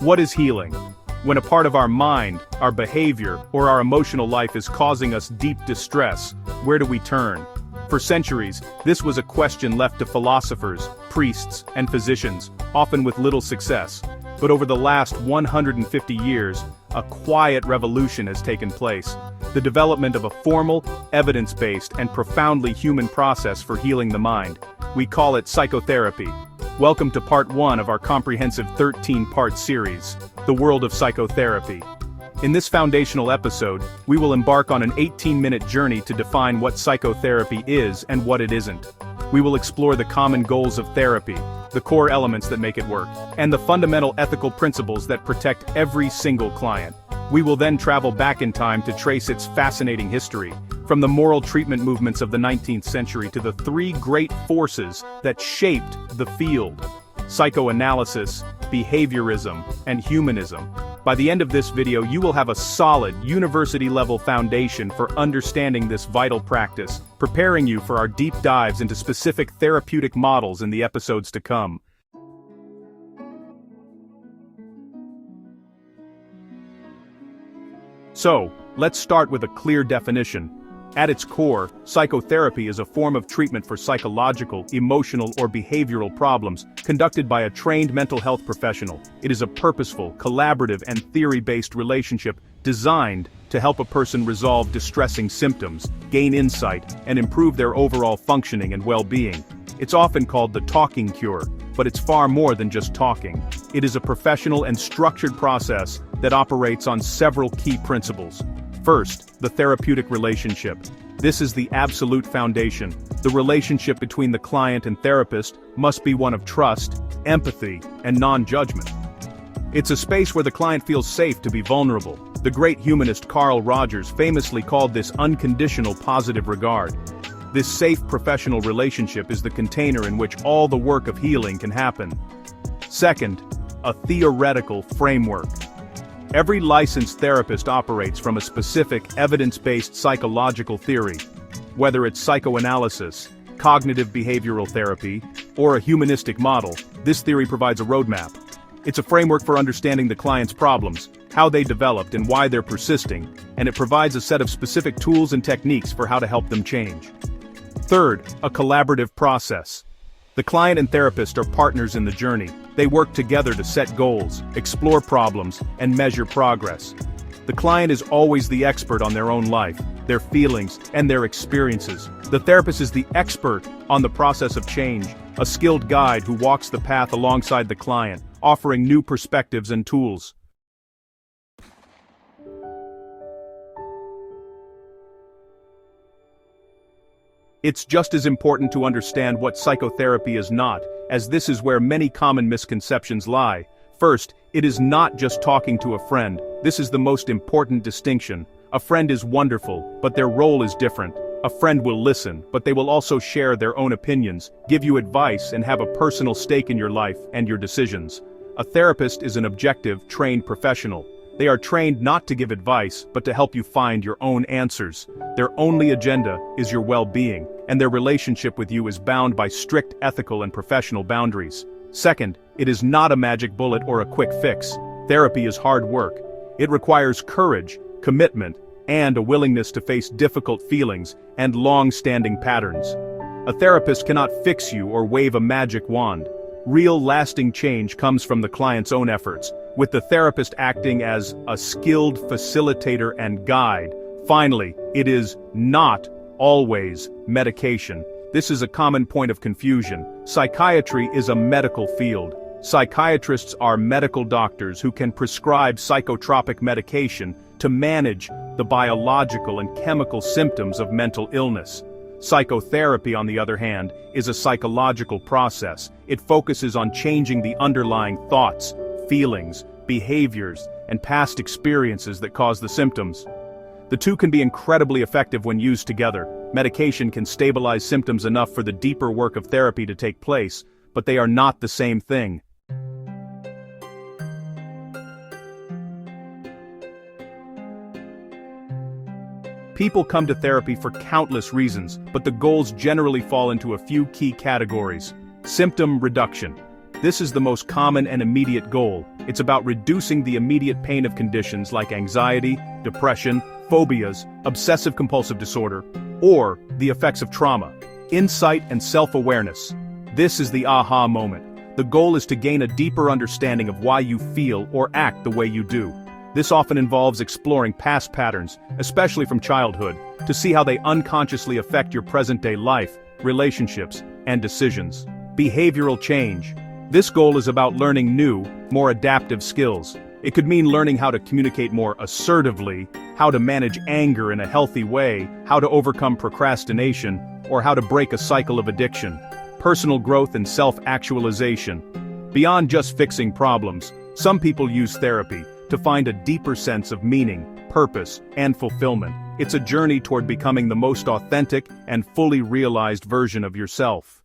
What is healing? When a part of our mind, our behavior, or our emotional life is causing us deep distress, where do we turn? For centuries, this was a question left to philosophers, priests, and physicians, often with little success. But over the last 150 years, a quiet revolution has taken place. The development of a formal, evidence-based, and profoundly human process for healing the mind. We call it psychotherapy. Welcome to part 1 of our comprehensive 13-part series, The World of Psychotherapy. In this foundational episode, we will embark on an 18-minute journey to define what psychotherapy is and what it isn't. We will explore the common goals of therapy, the core elements that make it work, and the fundamental ethical principles that protect every single client. We will then travel back in time to trace its fascinating history, from the moral treatment movements of the 19th century to the three great forces that shaped the field: psychoanalysis, behaviorism, and humanism. By the end of this video, you will have a solid, university-level foundation for understanding this vital practice, preparing you for our deep dives into specific therapeutic models in the episodes to come. So, let's start with a clear definition. At its core, psychotherapy is a form of treatment for psychological, emotional, or behavioral problems, conducted by a trained mental health professional. It is a purposeful, collaborative, and theory-based relationship designed to help a person resolve distressing symptoms, gain insight, and improve their overall functioning and well-being. It's often called the talking cure, but it's far more than just talking. It is a professional and structured process that operates on several key principles. First, the therapeutic relationship. This is the absolute foundation. The relationship between the client and therapist must be one of trust, empathy, and non-judgment. It's a space where the client feels safe to be vulnerable. The great humanist Carl Rogers famously called this unconditional positive regard. This safe professional relationship is the container in which all the work of healing can happen. Second, a theoretical framework. Every licensed therapist operates from a specific, evidence-based psychological theory. Whether it's psychoanalysis, cognitive behavioral therapy, or a humanistic model, this theory provides a roadmap. It's a framework for understanding the client's problems, how they developed and why they're persisting, and it provides a set of specific tools and techniques for how to help them change. Third, a collaborative process. The client and therapist are partners in the journey. They work together to set goals, explore problems, and measure progress. The client is always the expert on their own life, their feelings, and their experiences. The therapist is the expert on the process of change, a skilled guide who walks the path alongside the client, offering new perspectives and tools. It's just as important to understand what psychotherapy is not, as this is where many common misconceptions lie. First, it is not just talking to a friend. This is the most important distinction. A friend is wonderful, but their role is different. A friend will listen, but they will also share their own opinions, give you advice, and have a personal stake in your life and your decisions. A therapist is an objective, trained professional. They are trained not to give advice, but to help you find your own answers. Their only agenda is your well-being, and their relationship with you is bound by strict ethical and professional boundaries. Second, it is not a magic bullet or a quick fix. Therapy is hard work. It requires courage, commitment, and a willingness to face difficult feelings and long-standing patterns. A therapist cannot fix you or wave a magic wand. Real lasting change comes from the client's own efforts, with the therapist acting as a skilled facilitator and guide. Finally, it is not always medication. This is a common point of confusion. Psychiatry is a medical field. Psychiatrists are medical doctors who can prescribe psychotropic medication to manage the biological and chemical symptoms of mental illness. Psychotherapy, on the other hand, is a psychological process. It focuses on changing the underlying thoughts, feelings, behaviors, and past experiences that cause the symptoms. The two can be incredibly effective when used together. Medication can stabilize symptoms enough for the deeper work of therapy to take place, but they are not the same thing. People come to therapy for countless reasons, but the goals generally fall into a few key categories. Symptom reduction. This is the most common and immediate goal. It's about reducing the immediate pain of conditions like anxiety, depression, phobias, obsessive-compulsive disorder, or the effects of trauma. Insight and self-awareness. This is the aha moment. The goal is to gain a deeper understanding of why you feel or act the way you do. This often involves exploring past patterns, especially from childhood, to see how they unconsciously affect your present-day life, relationships, and decisions. Behavioral change. This goal is about learning new, more adaptive skills. It could mean learning how to communicate more assertively, how to manage anger in a healthy way, how to overcome procrastination, or how to break a cycle of addiction. Personal growth and self-actualization. Beyond just fixing problems, some people use therapy to find a deeper sense of meaning, purpose, and fulfillment. It's a journey toward becoming the most authentic and fully realized version of yourself.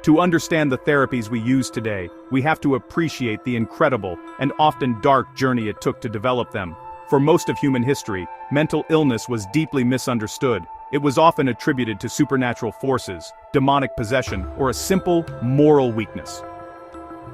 To understand the therapies we use today, we have to appreciate the incredible and often dark journey it took to develop them. For most of human history, mental illness was deeply misunderstood. It was often attributed to supernatural forces, demonic possession, or a simple moral weakness.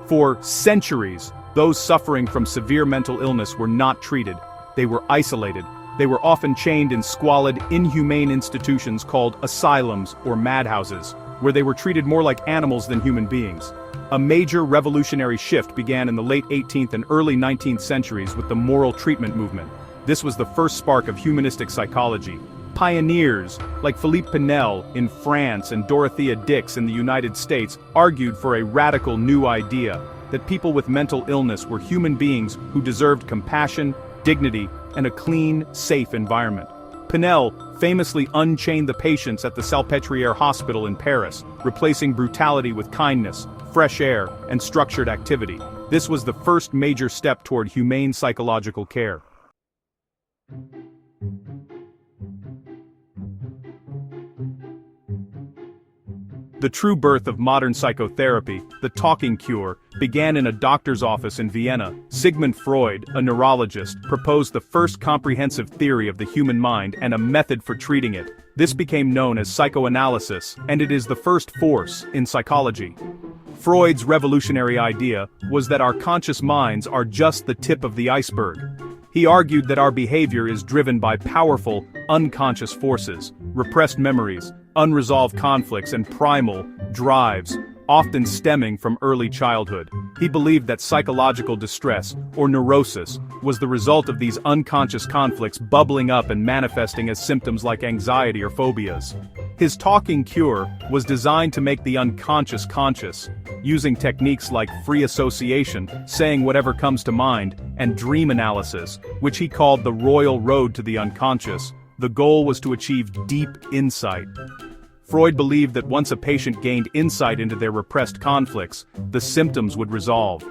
For centuries, those suffering from severe mental illness were not treated. They were isolated. They were often chained in squalid, inhumane institutions called asylums or madhouses, where they were treated more like animals than human beings. A major revolutionary shift began in the late 18th and early 19th centuries with the moral treatment movement. This was the first spark of humanistic psychology. Pioneers, like Philippe Pinel in France and Dorothea Dix in the United States, argued for a radical new idea, that people with mental illness were human beings who deserved compassion, dignity, and a clean, safe environment. Pinel famously unchained the patients at the Salpêtrière Hospital in Paris, replacing brutality with kindness, fresh air, and structured activity. This was the first major step toward humane psychological care. The true birth of modern psychotherapy, the talking cure, began in a doctor's office in Vienna. Sigmund Freud, a neurologist, proposed the first comprehensive theory of the human mind and a method for treating it. This became known as psychoanalysis, and it is the first force in psychology. Freud's revolutionary idea was that our conscious minds are just the tip of the iceberg. He argued that our behavior is driven by powerful, unconscious forces, repressed memories, unresolved conflicts, and primal drives, often stemming from early childhood. He believed that psychological distress, or neurosis, was the result of these unconscious conflicts bubbling up and manifesting as symptoms like anxiety or phobias. His talking cure was designed to make the unconscious conscious, using techniques like free association, saying whatever comes to mind, and dream analysis, which he called the royal road to the unconscious. The goal was to achieve deep insight. Freud believed that once a patient gained insight into their repressed conflicts, the symptoms would resolve.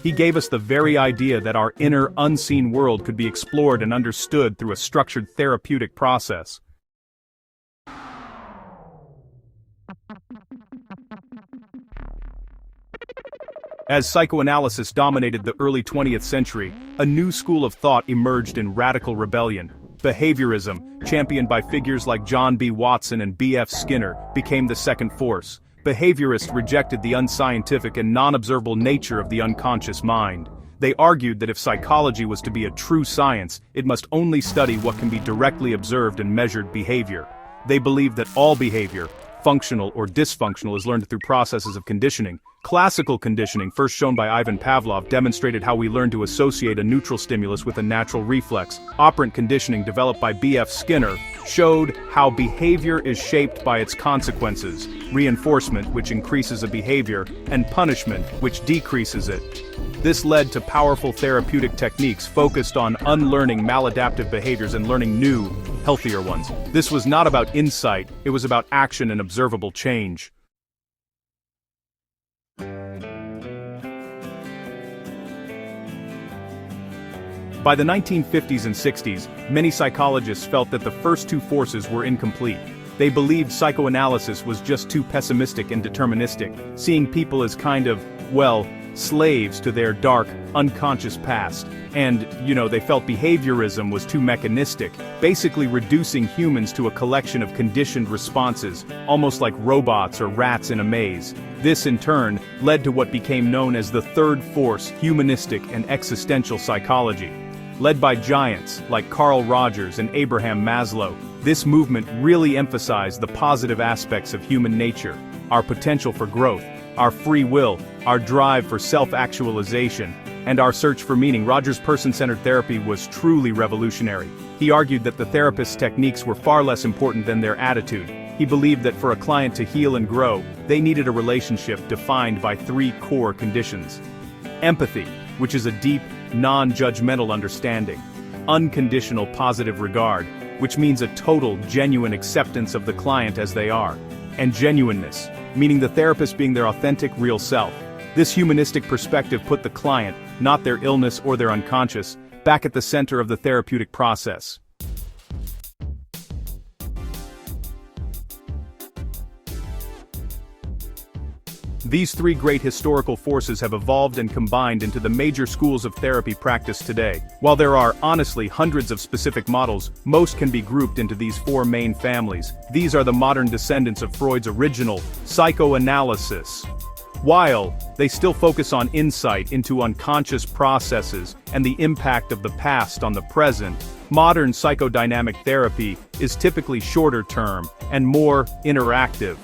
He gave us the very idea that our inner, unseen world could be explored and understood through a structured therapeutic process. As psychoanalysis dominated the early 20th century, a new school of thought emerged in radical rebellion. Behaviorism, championed by figures like John B. Watson and B.F. Skinner, became the second force. Behaviorists rejected the unscientific and non-observable nature of the unconscious mind. They argued that if psychology was to be a true science, it must only study what can be directly observed and measured behavior. They believed that all behavior, functional or dysfunctional, is learned through processes of conditioning. Classical conditioning, first shown by Ivan Pavlov, demonstrated how we learn to associate a neutral stimulus with a natural reflex. Operant conditioning, developed by B.F. Skinner, showed how behavior is shaped by its consequences, reinforcement, which increases a behavior, and punishment, which decreases it. This led to powerful therapeutic techniques focused on unlearning maladaptive behaviors and learning new, healthier ones. This was not about insight, it was about action and observable change. By the 1950s and 60s, many psychologists felt that the first two forces were incomplete. They believed psychoanalysis was just too pessimistic and deterministic, seeing people as kind of, well, slaves to their dark, unconscious past. And, they felt behaviorism was too mechanistic, basically reducing humans to a collection of conditioned responses, almost like robots or rats in a maze. This, in turn, led to what became known as the third force, humanistic and existential psychology. Led by giants like Carl Rogers and Abraham Maslow, this movement really emphasized the positive aspects of human nature, our potential for growth, our free will, our drive for self-actualization, and our search for meaning. Rogers' person-centered therapy was truly revolutionary. He argued that the therapist's techniques were far less important than their attitude. He believed that for a client to heal and grow, they needed a relationship defined by 3 core conditions. Empathy, which is a deep, non-judgmental understanding. Unconditional positive regard, which means a total, genuine acceptance of the client as they are. And genuineness, meaning the therapist being their authentic, real self. This humanistic perspective put the client, not their illness or their unconscious, back at the center of the therapeutic process. These 3 great historical forces have evolved and combined into the major schools of therapy practiced today. While there are, honestly, hundreds of specific models, most can be grouped into these 4 main families. These are the modern descendants of Freud's original psychoanalysis. While they still focus on insight into unconscious processes and the impact of the past on the present, modern psychodynamic therapy is typically shorter term and more interactive.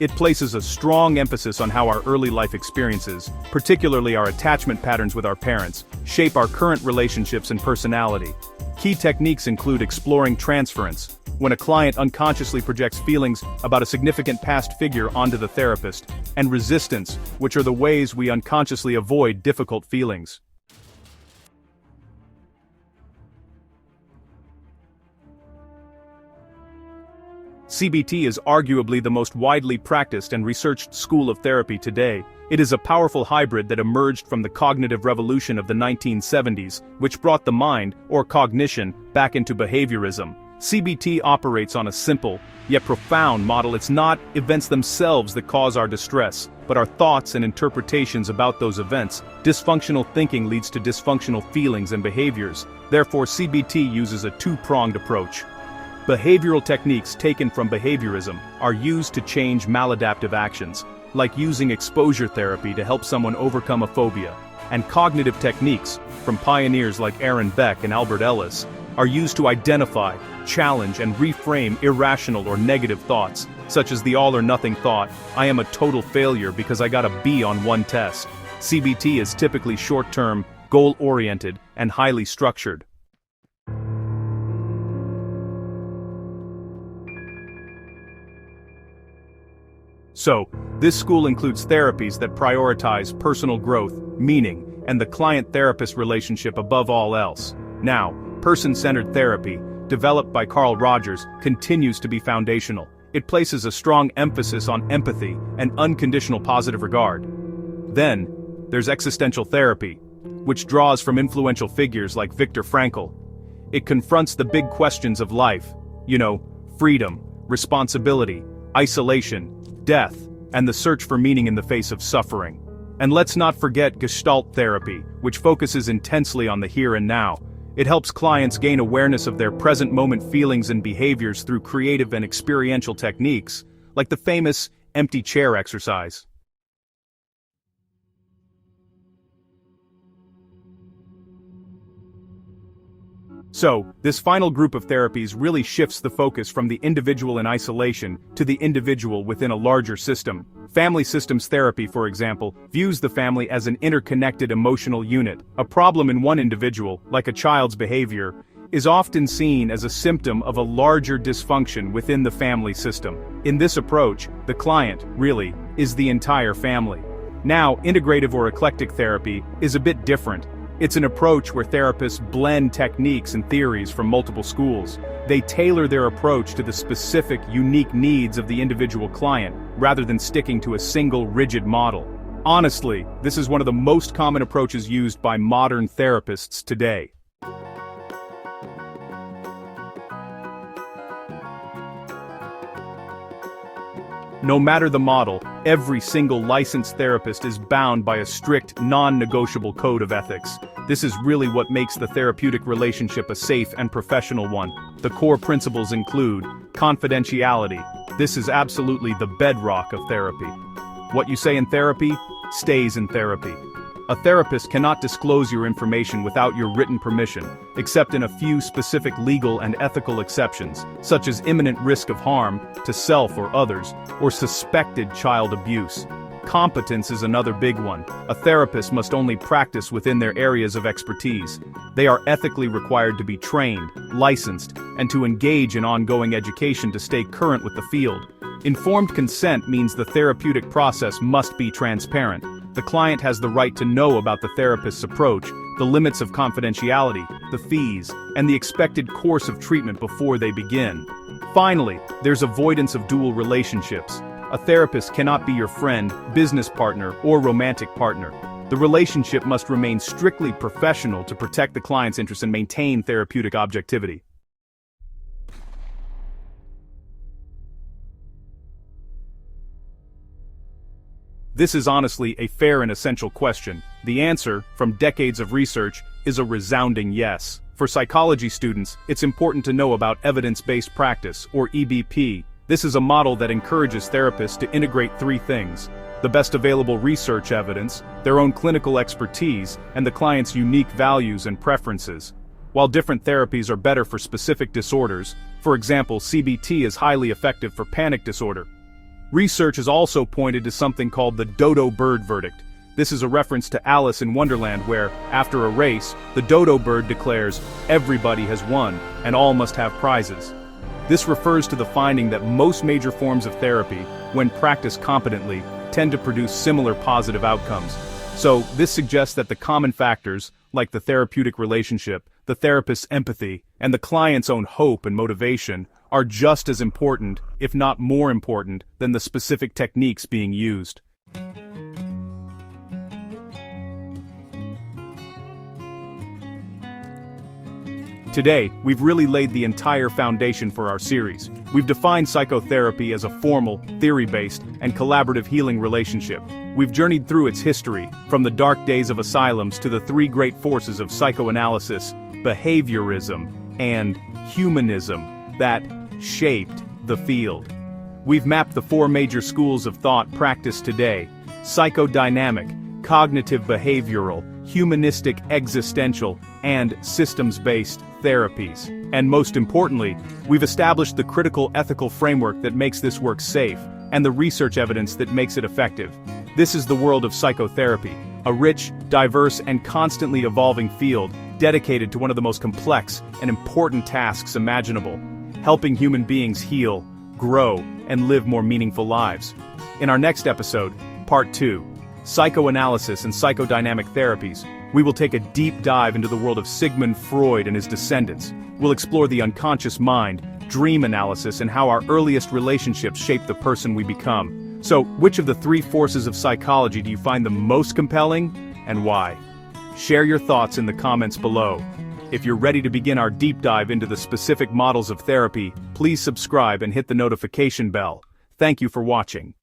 It places a strong emphasis on how our early life experiences, particularly our attachment patterns with our parents, shape our current relationships and personality. Key techniques include exploring transference, when a client unconsciously projects feelings about a significant past figure onto the therapist, and resistance, which are the ways we unconsciously avoid difficult feelings. CBT is arguably the most widely practiced and researched school of therapy today. It is a powerful hybrid that emerged from the cognitive revolution of the 1970s, which brought the mind, or cognition, back into behaviorism. CBT operates on a simple, yet profound model. It's not events themselves that cause our distress, but our thoughts and interpretations about those events. Dysfunctional thinking leads to dysfunctional feelings and behaviors. Therefore, CBT uses a 2-pronged approach. Behavioral techniques taken from behaviorism are used to change maladaptive actions, like using exposure therapy to help someone overcome a phobia. And cognitive techniques, from pioneers like Aaron Beck and Albert Ellis, are used to identify, challenge, and reframe irrational or negative thoughts, such as the all-or-nothing thought, "I am a total failure because I got a B on one test." CBT is typically short-term, goal-oriented, and highly structured. So, this school includes therapies that prioritize personal growth, meaning, and the client-therapist relationship above all else. Now, person-centered therapy, developed by Carl Rogers, continues to be foundational. It places a strong emphasis on empathy and unconditional positive regard. Then, there's existential therapy, which draws from influential figures like Viktor Frankl. It confronts the big questions of life, freedom, responsibility, isolation, death, and the search for meaning in the face of suffering. And let's not forget Gestalt therapy, which focuses intensely on the here and now. It helps clients gain awareness of their present moment feelings and behaviors through creative and experiential techniques, like the famous empty chair exercise. So, this final group of therapies really shifts the focus from the individual in isolation to the individual within a larger system. Family systems therapy, for example, views the family as an interconnected emotional unit. A problem in one individual, like a child's behavior, is often seen as a symptom of a larger dysfunction within the family system. In this approach, the client, really, is the entire family. Now, integrative or eclectic therapy is a bit different. It's an approach where therapists blend techniques and theories from multiple schools. They tailor their approach to the specific, unique needs of the individual client, rather than sticking to a single, rigid model. Honestly, this is one of the most common approaches used by modern therapists today. No matter the model, every single licensed therapist is bound by a strict, non-negotiable code of ethics. This is really what makes the therapeutic relationship a safe and professional one. The core principles include confidentiality. This is absolutely the bedrock of therapy. What you say in therapy stays in therapy. A therapist cannot disclose your information without your written permission, except in a few specific legal and ethical exceptions, such as imminent risk of harm to self or others, or suspected child abuse. Competence is another big one. A therapist must only practice within their areas of expertise. They are ethically required to be trained, licensed, and to engage in ongoing education to stay current with the field. Informed consent means the therapeutic process must be transparent. The client has the right to know about the therapist's approach, the limits of confidentiality, the fees, and the expected course of treatment before they begin. Finally, there's avoidance of dual relationships. A therapist cannot be your friend, business partner, or romantic partner. The relationship must remain strictly professional to protect the client's interests and maintain therapeutic objectivity. This is honestly a fair and essential question. The answer, from decades of research, is a resounding yes. For psychology students, it's important to know about evidence-based practice, or EBP. This is a model that encourages therapists to integrate three things: the best available research evidence, their own clinical expertise, and the client's unique values and preferences. While different therapies are better for specific disorders, for example, CBT is highly effective for panic disorder. Research has also pointed to something called the dodo bird verdict. This is a reference to Alice in Wonderland where, after a race, the dodo bird declares, "Everybody has won, and all must have prizes." This refers to the finding that most major forms of therapy, when practiced competently, tend to produce similar positive outcomes. So, this suggests that the common factors, like the therapeutic relationship, the therapist's empathy, and the client's own hope and motivation, are just as important, if not more important, than the specific techniques being used. Today, we've really laid the entire foundation for our series. We've defined psychotherapy as a formal, theory-based, and collaborative healing relationship. We've journeyed through its history, from the dark days of asylums to the three great forces of psychoanalysis, behaviorism, and humanism that shaped the field. We've mapped the four major schools of thought practiced today: psychodynamic, cognitive behavioral, humanistic-existential, and systems-based therapies. And most importantly, we've established the critical ethical framework that makes this work safe, and the research evidence that makes it effective. This is the world of psychotherapy, a rich, diverse, and constantly evolving field dedicated to one of the most complex and important tasks imaginable: helping human beings heal, grow, and live more meaningful lives. In our next episode, Part 2, Psychoanalysis and Psychodynamic Therapies, we will take a deep dive into the world of Sigmund Freud and his descendants. We'll explore the unconscious mind, dream analysis, and how our earliest relationships shape the person we become. So, which of the three forces of psychology do you find the most compelling, and why? Share your thoughts in the comments below. If you're ready to begin our deep dive into the specific models of therapy, please subscribe and hit the notification bell. Thank you for watching.